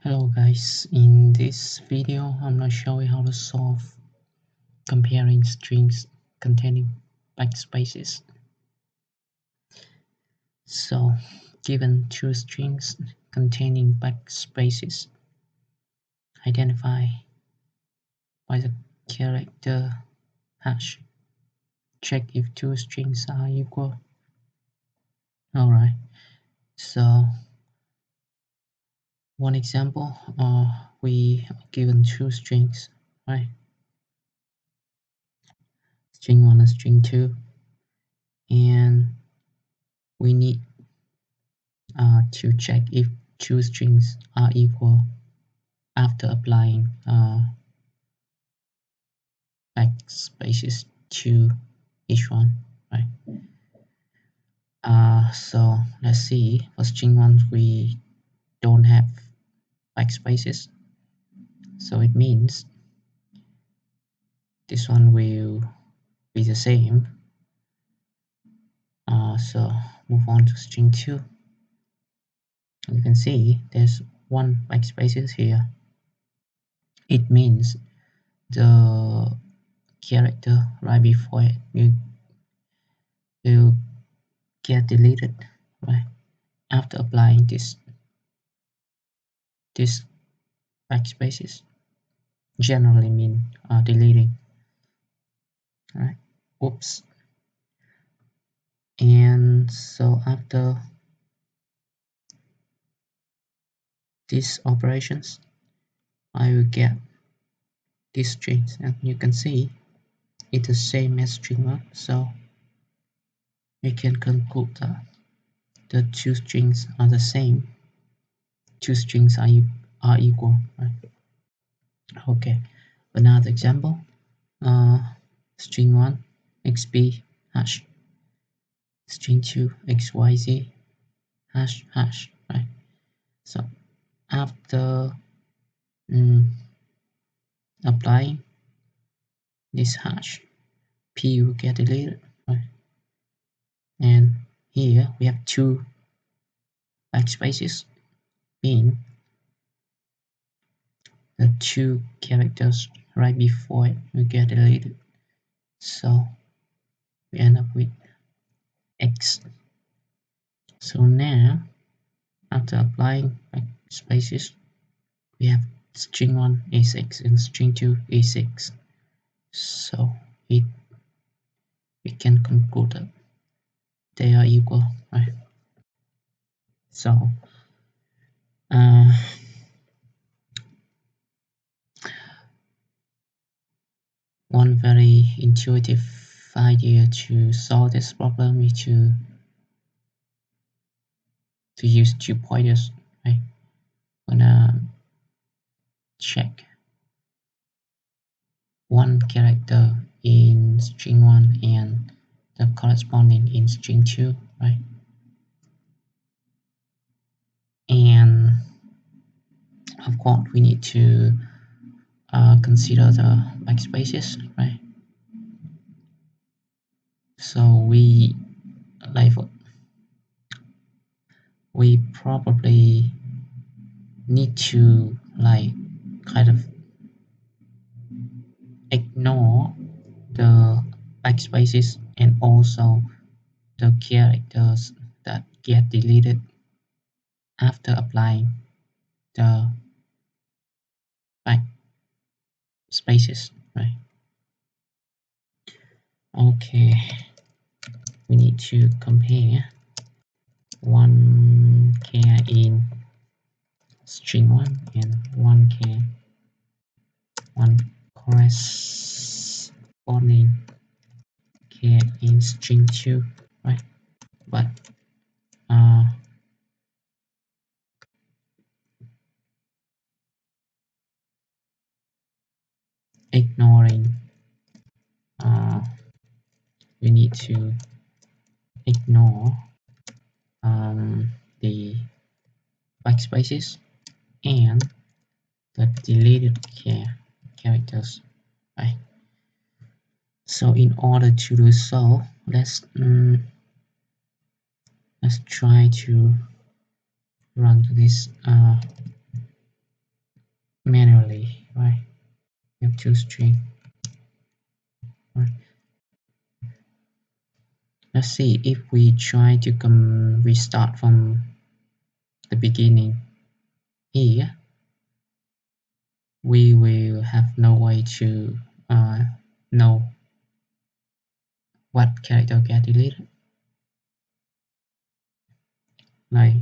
Hello guys, in this video I'm going to show you how to solve comparing strings containing backspaces. So, given two strings containing backspaces, identify by the character hash. Check if two strings are equal. Alright, so one example, we are given two strings, right? String 1 and string 2, and we need to check if two strings are equal after applying backspaces to each one, right? So let's see, for string 1 we don't have backspaces, so it means this one will be the same. So move on to string 2. You can see there's one backspaces here. It means the character right before it will get deleted, right? After applying this backspaces generally mean deleting, right? Oops. And so after these operations, I will get these strings, and you can see it's the same as string 1, so we can conclude that the two strings are the same. Two strings are equal, right? Okay, another example, string 1 xb hash, string 2 xyz hash hash, right? So after applying this hash, p will get deleted, right? And here we have two backspaces, mean the two characters right before it will get deleted, so we end up with x. So now after applying backspaces, we have string 1 is x and string 2 is x, so we can conclude that they are equal, right? So one very intuitive idea to solve this problem is to use two pointers, right? I'm gonna check one character in string 1 and the corresponding in string 2, right? And of course we need to consider the backspaces, right? So like we probably need to kind of ignore the backspaces and also the characters that get deleted after applying the backspaces, right? Okay, we need to compare one char in string 1 and one corresponding char in string 2, right? But uh, ignoring we need to ignore the backspaces and the deleted characters, right? So in order to do so, let's try to run this manually, right? We have two string. Right? Let's see if we try to restart from the beginning here, we will have no way to know what character get deleted. Like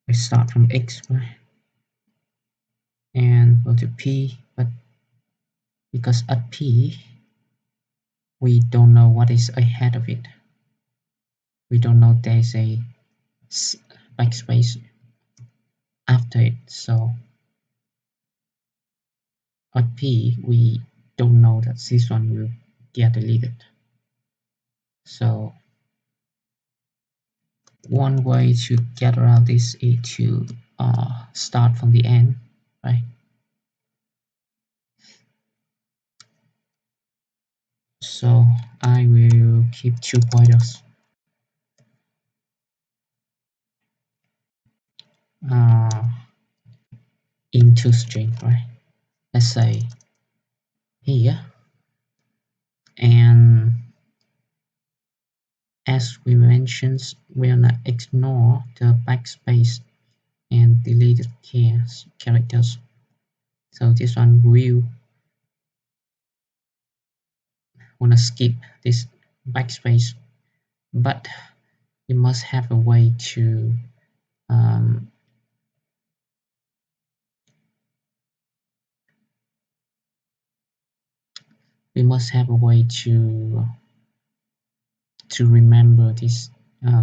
we start from X, right? And go to P, but because at P we don't know what is ahead of it. We don't know there's a backspace after it. So at P we don't know that this one will get deleted. So one way to get around this is to start from the end, right? So I will keep 2 pointers uh, into string, right? Let's say here, and as we mentioned, we're gonna ignore the backspace and deleted characters. So this one will wanna skip this backspace, but we must have a way to um, remember this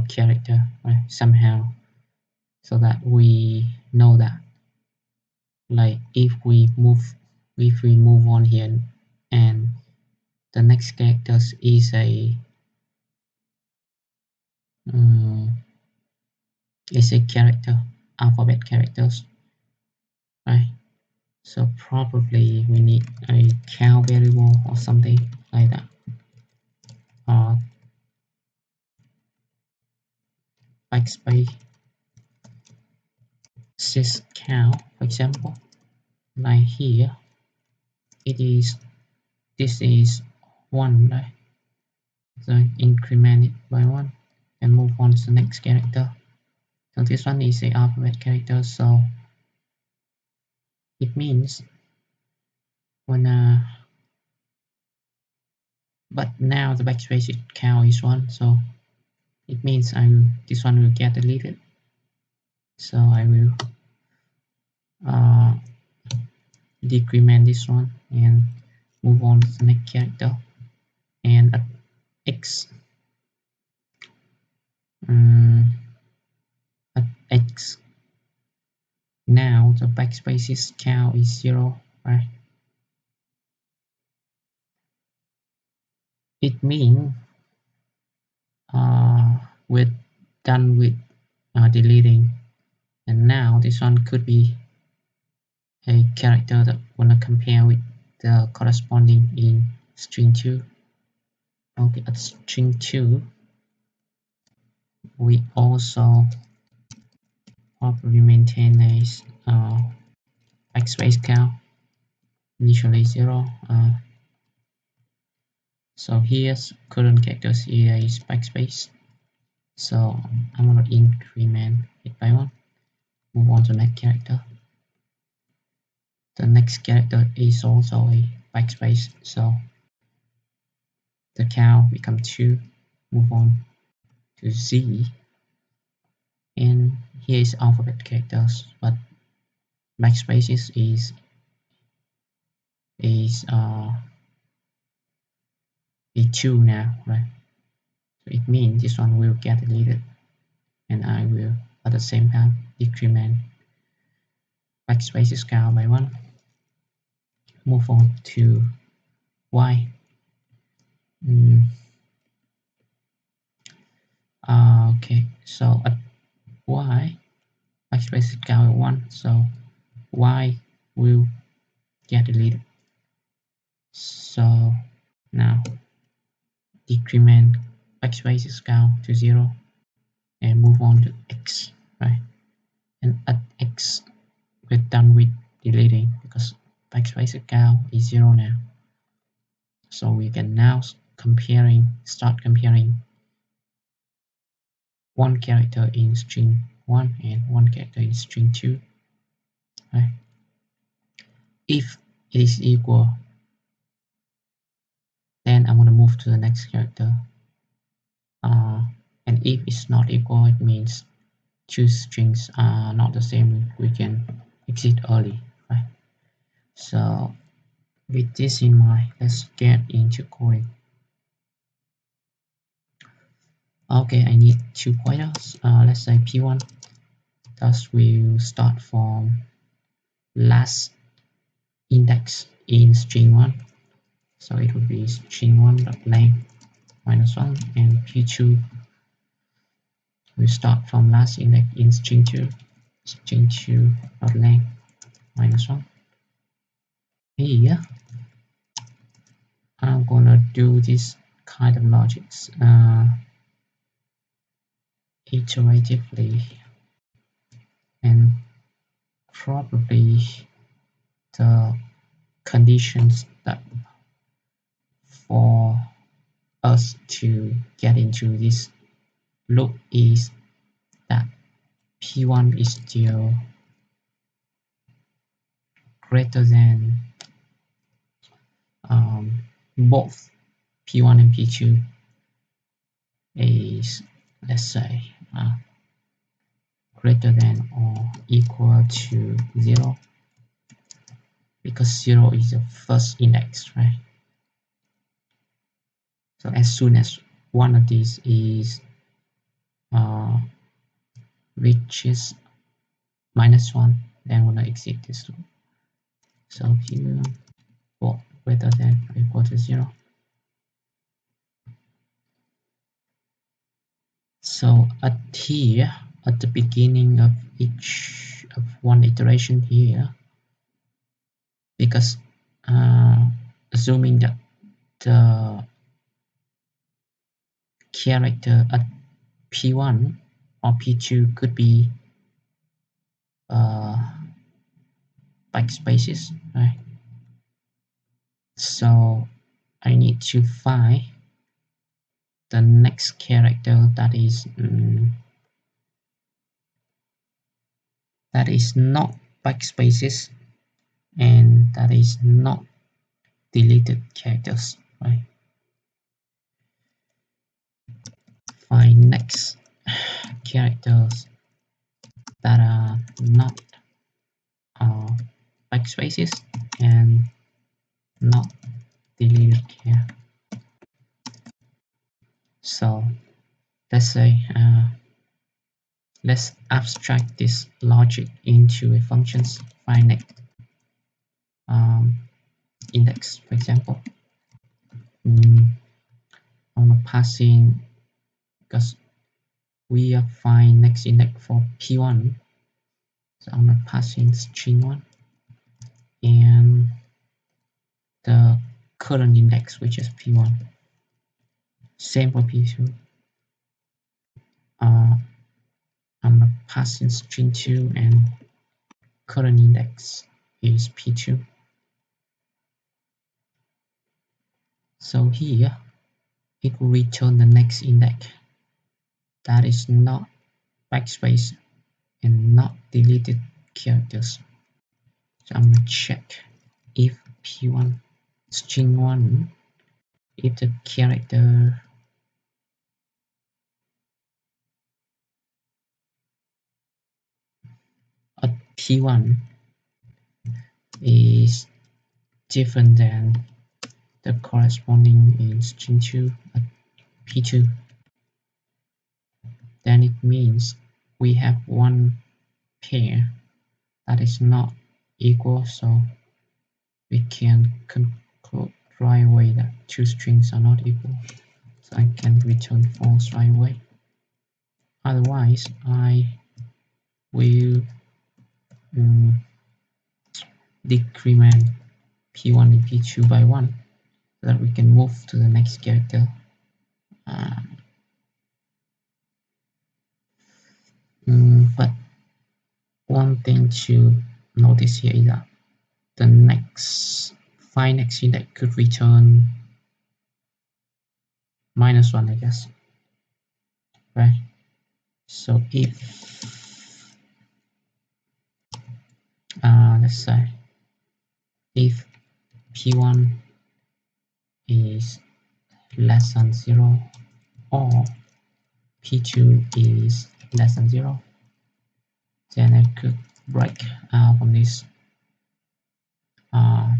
character, right, somehow, so that we know that, like if we move on here and the next character um, is a character, alphabet characters, right? So probably we need a count variable or something like that, or backspace sys count, for example. Like here, it is this is 1, right? So increment it by 1 and move on to the next character. So this one is a alphabet character, so it means when but now the backspace count is 1, so it means this one will get deleted. So I will uh, decrement this one and move on to the next character. And at X, um, at X, now the backspace's count is 0, right? It means we're done with deleting, and now this one could be a character that wanna compare with the corresponding in string 2. Okay, at string 2 we also probably maintain a backspace count, initially 0. So here's current characters, here is backspace. So I'm gonna increment it by 1, move on to next character. The next character is also a backspace, so the count becomes 2, move on to Z, and here is alphabet characters, but backspaces is a 2 now, right? So it means this one will get deleted, and I will at the same time decrement backspaces count by 1, move on to Y. Okay, so at Y, backspaces count by 1, so Y will get deleted. So now decrement backspaces count to 0 and move on to X, right? And at X, we're done with deleting because backspace count is 0 now. So we can now start comparing one character in string 1 and one character in string 2. Right? If it is equal, then I'm going to move to the next character. And if it's not equal, it means two strings are not the same. We can exit early. Right? So with this in mind, let's get into coding. Okay, I need two pointers. Let's say P1. Thus, we'll start from last index in string 1. So it would be string 1 dot length -1, and P2 we start from last index in string 2. String 2 dot length -1. Here I'm gonna do this kind of logics iteratively, and probably the conditions that for us to get into this loop is that P1 is still greater than both P1 and P2 is, let's say, greater than or equal to 0, because 0 is the first index, right? So as soon as one of these is reaches -1, then we're gonna exit this loop. So here, both greater than or equal to 0. So at here, at the beginning of each of one iteration here, because assuming that the character at P1 or P2 could be backspaces, right? So I need to find the next character that is not backspaces and that is not deleted characters, right? Find next characters that are not backspaces and not deleted here. So let's say let's abstract this logic into a functions. Find next index, for example. I'm gonna pass in, because we are find next index for P1, so I'm gonna pass in string 1 and the current index, which is P1. Same for P2. I'm gonna pass in string 2 and current index is P2. So here it will return the next index that is not backspace and not deleted characters. So I'm gonna check if P1 string 1, if the character at P1 is different than the corresponding in string 2 at P2, then it means we have one pair that is not equal, so we can conclude right away that two strings are not equal. So I can return false right away. Otherwise, I will decrement P1 and P2 by 1 so that we can move to the next character. But one thing to notice here is that the next find next index could return -1, I guess, right? So if let's say if p1 is less than 0 or p2 is less than 0, then I could break from this uh,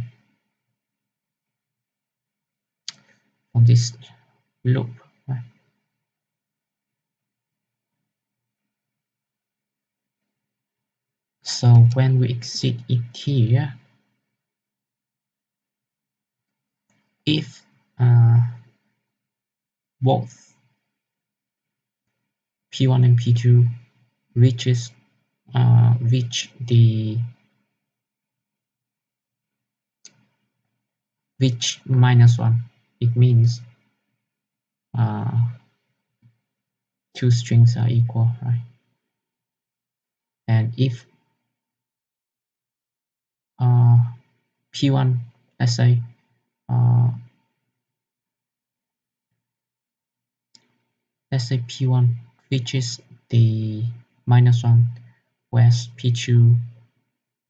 loop, right? So when we exit it here, if both p1 and p2 reach the reach -1, it means uh, two strings are equal, right? And if p1, let's say uh, p1 reaches the -1, whereas p2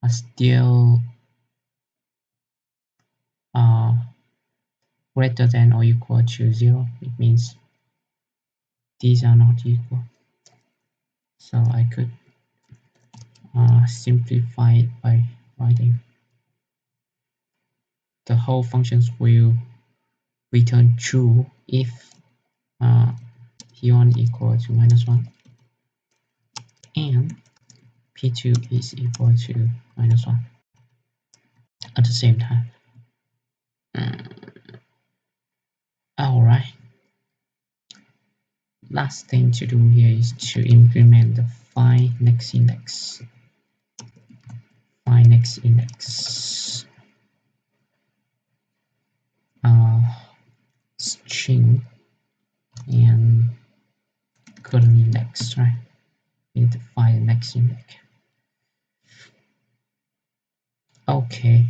are still uh, greater than or equal to 0, it means these are not equal. So I could simplify it by writing the whole functions will return true if p1 equal to -1 and p2 is equal to -1 at the same time. Alright, last thing to do here is to implement the find next index. Find next index string and current index, right? We need to find the next index. Okay,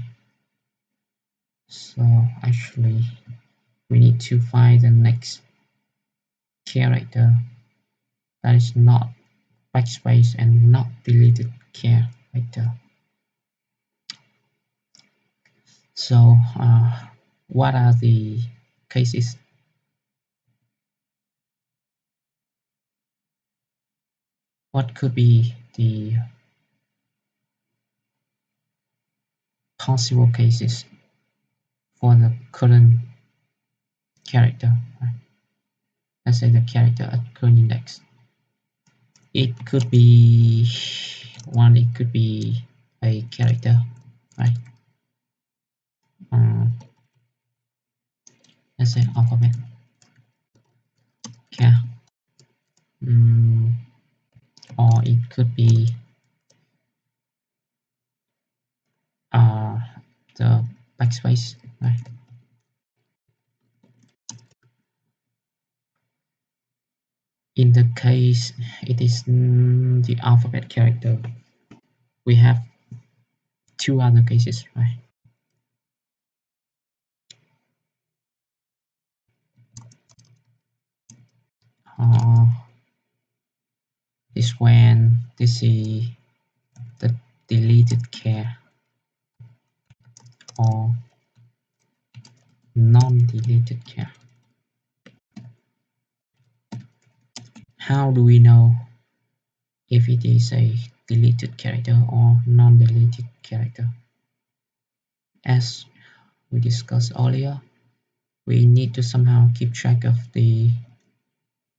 so actually we need to find the next character that is not backspace and not deleted character. So what are the cases? What could be the possible cases for the current character? Right? Let's say the character at current index. It could be one. It could be a character, right? Let's say alphabet. Yeah. Or it could be the backspace, right? In the case it is the alphabet character, we have two other cases, right? This when this is the deleted char or non-deleted char. How do we know if it is a deleted character or non-deleted character? As we discussed earlier, we need to somehow keep track of the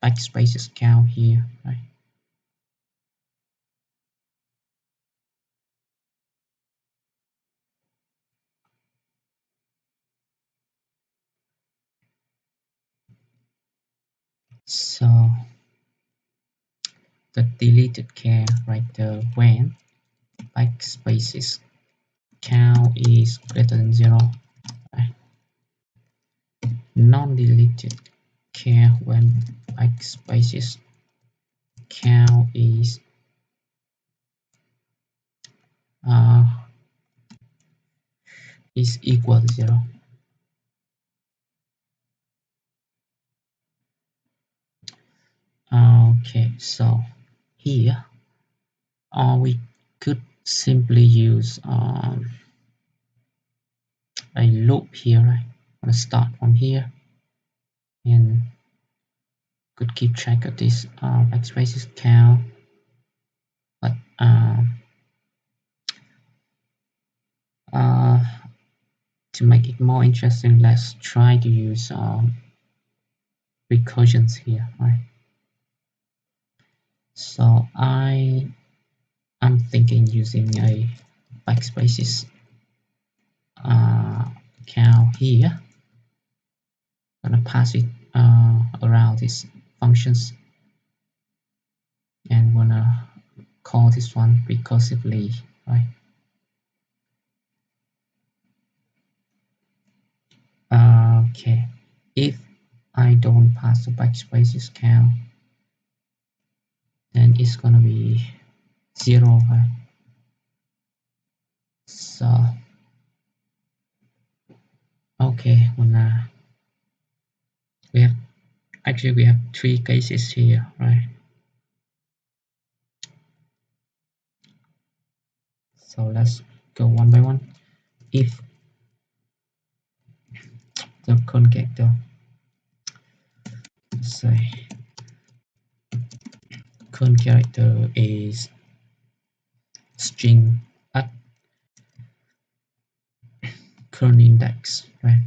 backspaces count here, right? So the deleted char right there when backspaces count is greater than 0, right? Non-deleted char when backspaces count is uh, is equal to 0. Okay, so here we could simply use a loop here, right? I'm gonna start from here and could keep track of this backspaces count, but uh, to make it more interesting, let's try to use recursions here, right? So I'm thinking using a backspaces count here. I'm gonna pass it around these functions and wanna call this one recursively, right? Okay, if I don't pass the backspaces count, then it's gonna be 0, right? So okay, we have actually we have three cases here, right? So let's go one by one. If the conjecture, say current character is string at current index, right?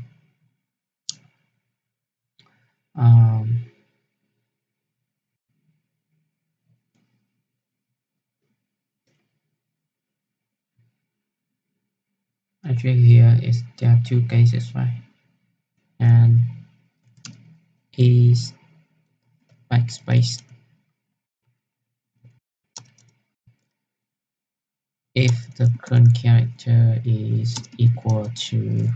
Um, Actually here is there are two cases, right? And is backspace if the current character is equal to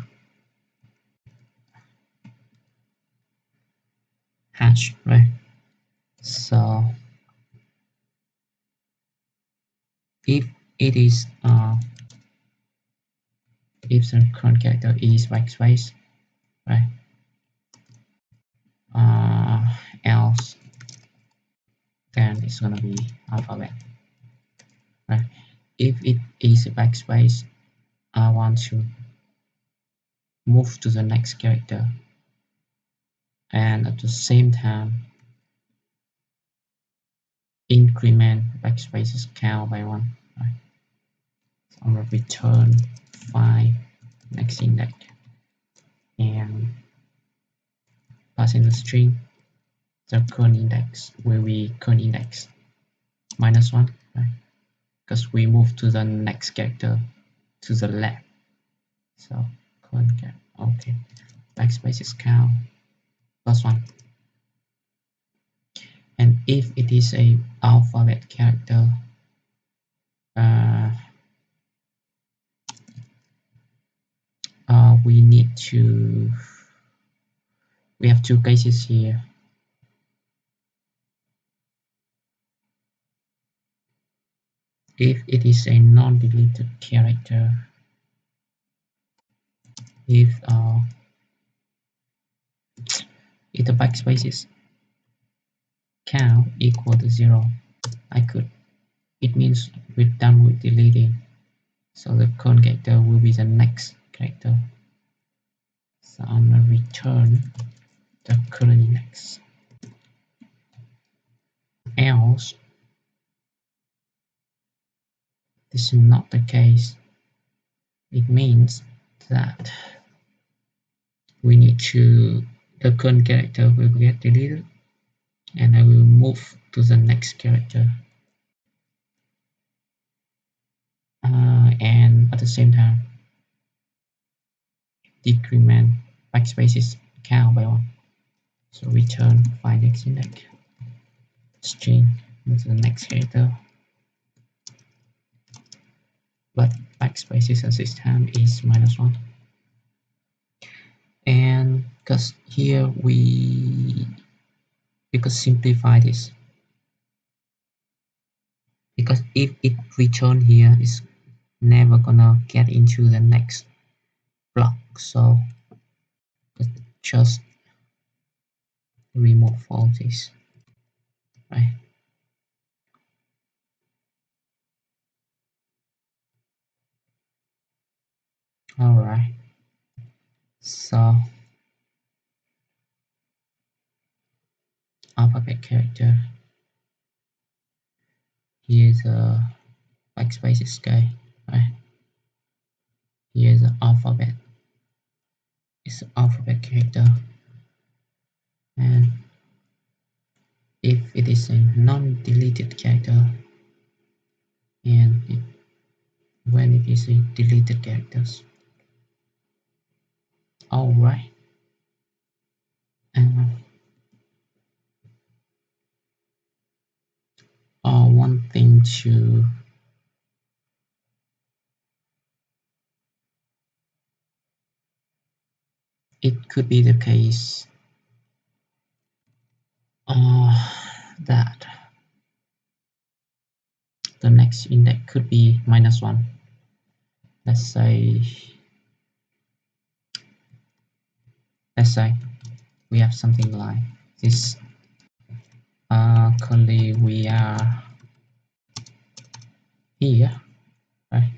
hash, right? So if it is if the current character is backspace, right? Else then it's gonna be alphabet, right? If it is a backspace, I want to move to the next character and at the same time increment backspaces count by 1, right? So I'm gonna return find next index and pass in the string. The current index will be current index -1, right? Because we move to the next character to the left. So current character, okay. Backspaces count +1. And if it is a alphabet character, uh, we need to we have two cases here. If it is a non-deleted character, if the backspaces count equal to 0, I could it means we're done with deleting, so the current character will be the next character. So I'm gonna return the current index. Else this is not the case. It means that we need to the current character will get deleted and I will move to the next character, and at the same time decrement backspaces count by 1. So return find next index string to the next character, but backspaces at this time is -1. And because here we could simplify this, because if it return here is never gonna get into the next block. So let's just remove all this, right? All right. So alphabet character. Here's a backspaces guy, right? Here's the alphabet. It's an alphabet character, and if it is a non-deleted character, and when it is a deleted characters. All right. And one thing to it could be the case that the next index could be -1. Let's say we have something like this. Currently we are here, right?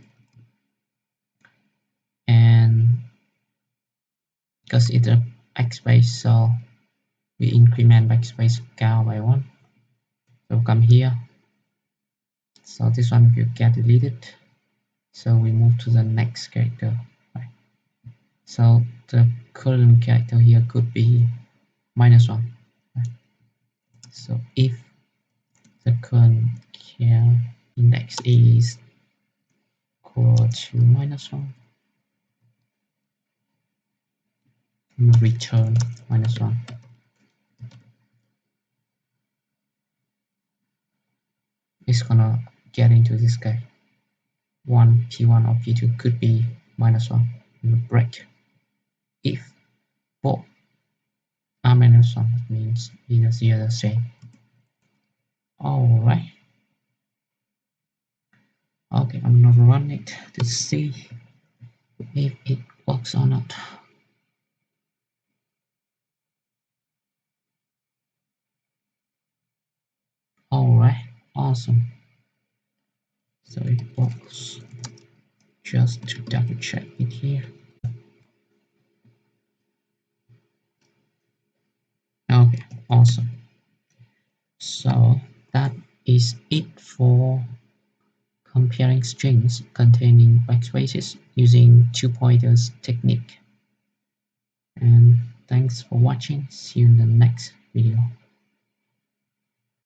And because it's a backspace, so we increment backspace count by 1. So come here. So this one will get deleted. So we move to the next character, right? So the current character here could be -1. Right? So if the current care index is equal to -1, return -1. It's gonna get into this guy. P1 or P2 could be -1 in the break. If both are -1, it means either the other same. Alright. Okay, I'm gonna run it to see if it works or not. Alright, awesome. So it works. Just to double check it here. Okay, awesome. So that is it for comparing strings containing backspaces using two pointers technique. And thanks for watching. See you in the next video.